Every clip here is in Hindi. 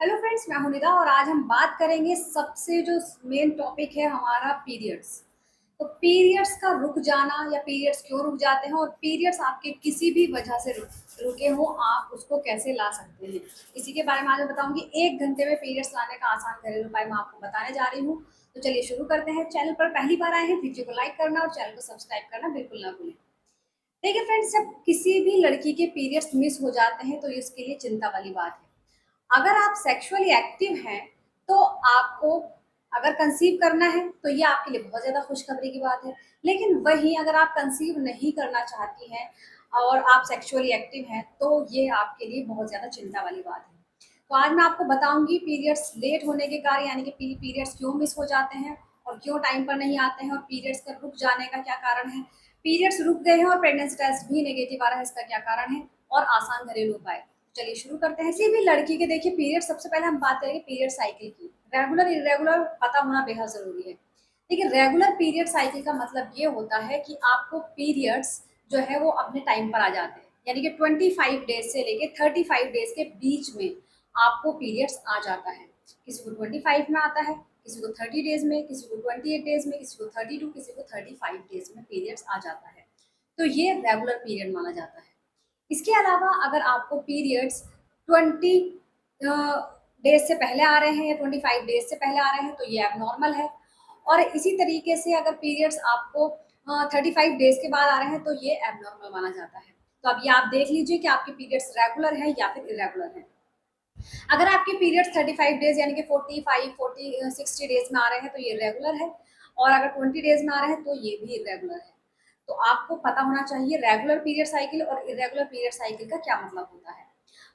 हेलो फ्रेंड्स, मैं हूं निदा और आज हम बात करेंगे सबसे जो मेन टॉपिक है हमारा पीरियड्स। तो पीरियड्स का रुक जाना या पीरियड्स क्यों रुक जाते हैं और पीरियड्स आपके किसी भी वजह से रुके हो, आप उसको कैसे ला सकते हैं, इसी के बारे में आज मैं बताऊंगी। 1 घंटे में पीरियड्स लाने का आसान घरेलू उपाय मैं आपको बताने जा रही हूँ। तो चलिए शुरू करते हैं। चैनल पर पहली बार आए हैं, वीडियो को लाइक करना और चैनल को सब्सक्राइब करना बिल्कुल ना भूलें। देखिए फ्रेंड्स, जब किसी भी लड़की के पीरियड्स मिस हो जाते हैं तो इसके लिए चिंता वाली बात है। अगर आप सेक्सुअली एक्टिव हैं तो आपको अगर कंसीव करना है तो ये आपके लिए बहुत ज़्यादा खुशखबरी की बात है। लेकिन वहीं अगर आप कंसीव नहीं करना चाहती हैं और आप सेक्सुअली एक्टिव हैं तो ये आपके लिए बहुत ज़्यादा चिंता वाली बात है। तो आज मैं आपको बताऊंगी पीरियड्स लेट होने के कारण, यानी कि पीरियड्स क्यों मिस हो जाते हैं और क्यों टाइम पर नहीं आते हैं, और पीरियड्स का रुक जाने का क्या कारण है, पीरियड्स रुक गए हैं और प्रेगनेंसी टेस्ट भी नेगेटिव आ रहा है, इसका क्या कारण है, और आसान घरेलू उपाय। चलिए शुरू करते हैं। किसी भी लड़की के देखिए पीरियड, सबसे पहले हम बात करेंगे पीरियड साइकिल की। रेगुलर इरेगुलर पता होना बेहद जरूरी है। देखिए रेगुलर पीरियड साइकिल का मतलब ये होता है कि आपको पीरियड्स जो है वो अपने टाइम पर आ जाते हैं, यानी कि 25 डेज से लेके 35 डेज के बीच में आपको पीरियड्स आ जाता है। किसी को 25 में आता है, किसी को 30 डेज में, किसी को 28 डेज में, किसी को 32, किसी को 35 डेज में पीरियड्स आ जाता है। तो ये रेगुलर पीरियड माना जाता है। इसके अलावा अगर आपको पीरियड्स 20 डेज से पहले आ रहे हैं या 25 डेज से पहले आ रहे हैं तो ये एबनॉर्मल है। और इसी तरीके से अगर पीरियड्स आपको 35 डेज के बाद आ रहे हैं तो ये एबनॉर्मल माना जाता है। तो अब ये आप देख लीजिए कि आपके पीरियड्स रेगुलर हैं या फिर इरेगुलर हैं। अगर आपके पीरियड्स 35 डेज यानी कि 45, 40, 60 डेज में आ रहे हैं तो ये रेगुलर है, और अगर 20 डेज में आ रहे हैं तो ये भी इरेगुलर है। तो आपको पता होना चाहिए रेगुलर पीरियड साइकिल और इरेगुलर पीरियड साइकिल का क्या मतलब होता है।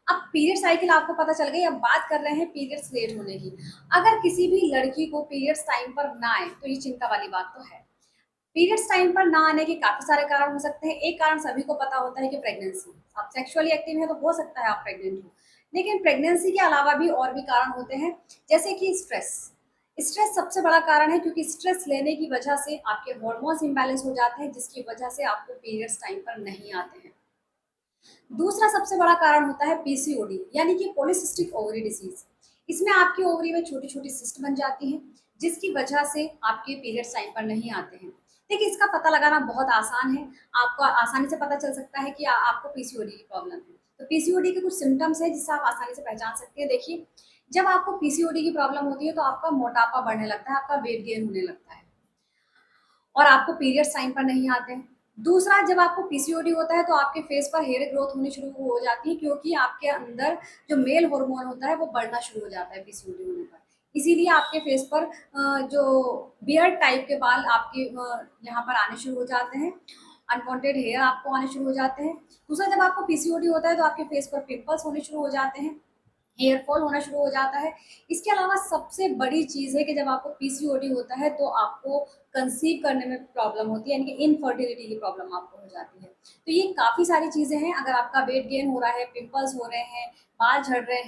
अब पीरियड साइकिल आपको पता चल गई, अब बात कर रहे हैं पीरियड्स लेट होने की। अगर किसी भी लड़की को पीरियड्स टाइम पर ना आए तो ये चिंता वाली बात तो है। पीरियड्स टाइम पर ना आने के काफी सारे कारण हो सकते हैं। एक कारण सभी को पता होता है कि प्रेगनेंसी। आप सेक्सुअली एक्टिव है तो हो सकता है आप प्रेग्नेंट हो, लेकिन प्रेगनेंसी के अलावा भी और भी कारण होते हैं, जैसे कि स्ट्रेस। स्ट्रेस सबसे बड़ा कारण है, क्योंकि स्ट्रेस लेने की वजह से आपके हार्मोन्स इम्बैलेंस हो जाते हैं, जिसकी वजह से आपको पीरियड्स टाइम पर नहीं आते हैं। दूसरा सबसे बड़ा कारण होता है पीसीओडी, यानी कि पॉलीसिस्टिक ओवरी डिजीज। इसमें आपकी ओवरी में छोटी छोटी सिस्ट बन जाती हैं, जिसकी वजह से आपके पीरियड्स टाइम पर नहीं आते हैं। देखिए इसका पता लगाना बहुत आसान है। आपको आसानी से पता चल सकता है कि आपको पीसीओडी की प्रॉब्लम है। तो पीसीओडी के कुछ सिम्टम्स हैं जिससे आप आसानी से पहचान सकते हैं। देखिए, जब आपको पीसीओडी की प्रॉब्लम होती है तो आपका मोटापा बढ़ने लगता है, आपका वेट गेन होने लगता है, और आपको पीरियड्स टाइम पर नहीं आते हैं। दूसरा, जब आपको पीसीओडी होता है तो आपके फेस पर हेयर ग्रोथ होनी शुरू हो जाती है, क्योंकि आपके अंदर जो मेल हार्मोन होता है वो बढ़ना शुरू हो जाता है पीसीओडी होने पर। इसीलिए आपके फेस पर जो बियर्ड टाइप के बाल आपके यहाँ पर आने शुरू हो जाते हैं, अनवांटेड हेयर आपको आने शुरू हो जाते हैं। दूसरा, जब आपको पीसीओडी होता है तो आपके फेस पर पिंपल्स होने शुरू हो जाते हैं, हेयर फॉल होना शुरू हो जाता है। इसके अलावा सबसे बड़ी चीज़ है कि जब आपको पीसीओडी होता है तो आपको कंसीव करने में प्रॉब्लम होती है, यानी कि इनफर्टिलिटी की प्रॉब्लम आपको हो जाती है। तो ये काफ़ी सारी चीज़ें हैं। अगर आपका वेट गेन हो रहा है, पिंपल्स हो रहे हैं, बाल झड़ रहे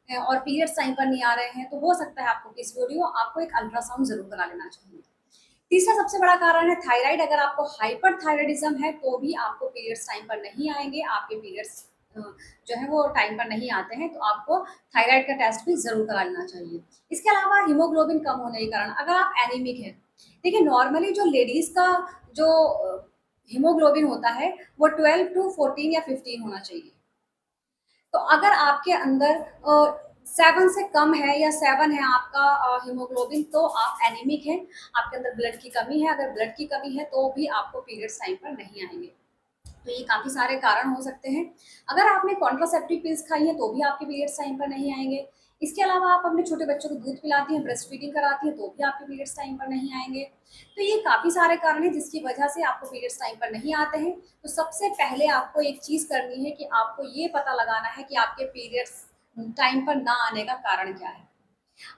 हैं और पीरियड्स टाइम पर नहीं आ रहे हैं, तो हो सकता है आपको पीसीओडी हो। आपको एक अल्ट्रासाउंड ज़रूर करा लेना चाहिए। तीसरा सबसे बड़ा कारण है थायराइड। अगर आपको हाइपरथायराइडिज्म है तो भी आपको पीरियड्स टाइम पर नहीं आएँगे, आपके पीरियड्स जो है वो टाइम पर नहीं आते हैं, तो आपको थायराइड का टेस्ट भी ज़रूर करा लेना चाहिए। इसके अलावा हीमोग्लोबिन कम होने के कारण, अगर आप एनीमिक हैं, देखिए नॉर्मली जो लेडीज़ का जो हीमोग्लोबिन होता है वो 12 टू 14 या 15 होना चाहिए। तो अगर आपके अंदर 7 से कम है या 7 है आपका हीमोग्लोबिन, तो आप एनीमिक हैं, आपके अंदर ब्लड की कमी है। अगर ब्लड की कमी है तो भी आपको पीरियड्स टाइम पर नहीं आएँगे। तो ये काफ़ी सारे कारण हो सकते हैं। अगर आपने कॉन्ट्रासेप्टिव पिल्स खाई हैं तो भी आपके पीरियड्स टाइम पर नहीं आएँगे। इसके अलावा आप अपने छोटे बच्चों को दूध पिलाती हैं, ब्रेस्ट फीडिंग कराती हैं, तो भी आपके पीरियड्स टाइम पर नहीं आएँगे। तो ये काफ़ी सारे कारण हैं जिसकी वजह से आपको पीरियड्स टाइम पर नहीं आते हैं। तो सबसे पहले आपको एक चीज़ करनी है कि आपको ये पता लगाना है कि आपके पीरियड्स टाइम पर ना आने का कारण क्या है।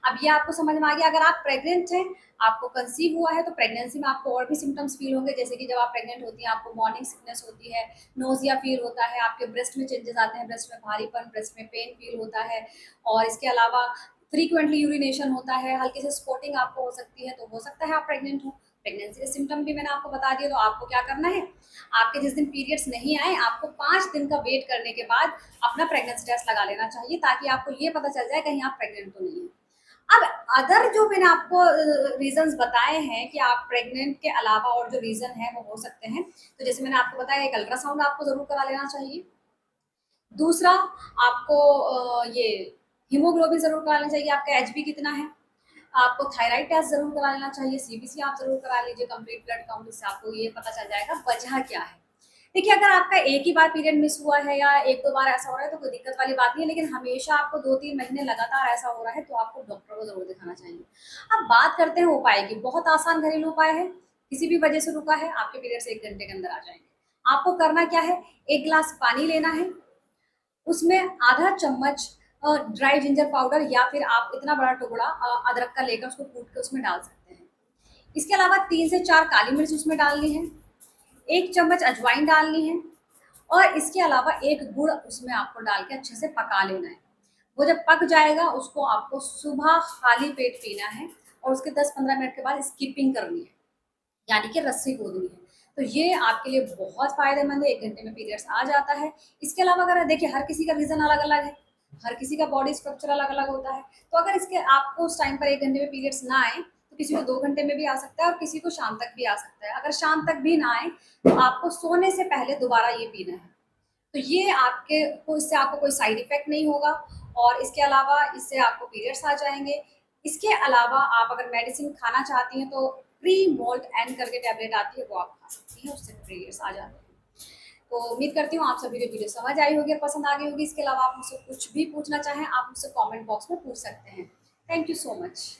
अब ये आपको समझ में आ गया। अगर आप प्रेग्नेंट हैं, आपको कंसीव हुआ है, तो प्रेगनेंसी में आपको और भी सिम्टम्स फील होंगे, जैसे कि जब आप प्रेग्नेंट होती हैं आपको मॉर्निंग सिकनेस होती है, नोज़िया फील होता है, आपके ब्रेस्ट में चेंजेस आते हैं, ब्रेस्ट में भारीपन, ब्रेस्ट में पेन फील होता है, और इसके अलावा फ्रीक्वेंटली यूरिनेशन होता है, हल्की से स्पॉटिंग आपको हो सकती है, तो हो सकता है आप प्रेग्नेंट हो। प्रेगनेंसी के सिम्टम भी मैंने आपको बता दिए। तो आपको क्या करना है, आपके जिस दिन पीरियड्स नहीं आए, आपको 5 दिन का वेट करने के बाद अपना प्रेगनेंसी टेस्ट लगा लेना चाहिए, ताकि आपको ये पता चल जाए कहीं आप प्रेग्नेंट तो नहीं है। अब अदर जो मैंने आपको रीजंस बताए हैं कि आप प्रेग्नेंट के अलावा और जो रीजन है वो हो सकते हैं, तो जैसे मैंने आपको बताया, एक अल्ट्रासाउंड आपको जरूर करा लेना चाहिए। दूसरा, आपको ये हीमोग्लोबिन जरूर करा लेना चाहिए, आपका एचबी कितना है। आपको थायराइड टेस्ट जरूर करा लेना चाहिए, सीबीसी आप जरूर करा लीजिए, कंप्लीट ब्लड काउंट, इससे आपको ये पता चल जाएगा वजह क्या है। देखिए, अगर आपका एक ही बार पीरियड मिस हुआ है या 1-2 बार ऐसा हो रहा है तो कोई दिक्कत वाली बात नहीं है, लेकिन हमेशा आपको 2-3 महीने लगातार ऐसा हो रहा है तो आपको डॉक्टर को ज़रूर दिखाना चाहिए। अब बात करते हैं उपाय की। बहुत आसान घरेलू उपाय है, किसी भी वजह से रुका है, आपके पीरियड्स 1 घंटे के अंदर आ जाएँगे। आपको करना क्या है, 1 ग्लास पानी लेना है, उसमें आधा चम्मच ड्राई जिंजर पाउडर या फिर आप इतना बड़ा टुकड़ा अदरक का लेकर उसको कूट के उसमें डाल सकते हैं। इसके अलावा 3 से 4 काली मिर्च उसमें डालनी है, 1 चम्मच अजवाइन डालनी है, और इसके अलावा 1 गुड़ उसमें आपको डाल के अच्छे से पका लेना है। वो जब पक जाएगा उसको आपको सुबह खाली पेट पीना है, और उसके 10-15 मिनट के बाद स्किपिंग करनी है, यानी कि रस्सी कूदनी है। तो ये आपके लिए बहुत फ़ायदेमंद है, 1 घंटे में पीरियड्स आ जाता है। इसके अलावा अगर देखिए, हर किसी का रीज़न अलग-अलग है, हर किसी का बॉडी स्ट्रक्चर अलग-अलग होता है। तो अगर इसके आपको उस टाइम पर 1 घंटे में पीरियड्स ना आए, तो किसी को 2 घंटे में भी आ सकता है और किसी को शाम तक भी आ सकता है। अगर शाम तक भी ना आए, तो आपको सोने से पहले दोबारा ये पीना है। तो ये आपके को इससे आपको कोई साइड इफ़ेक्ट नहीं होगा, और इसके अलावा इससे आपको पीरियड्स आ जाएँगे। इसके अलावा आप अगर मेडिसिन खाना चाहती हैं तो प्री मोल्ट एन करके टैबलेट आती है, वो आप खा सकती हैं, उससे पीरियड्स आ जाते हैं। तो उम्मीद करती हूँ आप सभी को वीडियो समझ आई होगी, पसंद आ गई होगी। इसके अलावा आप मुझसे कुछ भी पूछना चाहें, आप मुझसे कमेंट बॉक्स में पूछ सकते हैं। Thank you so much.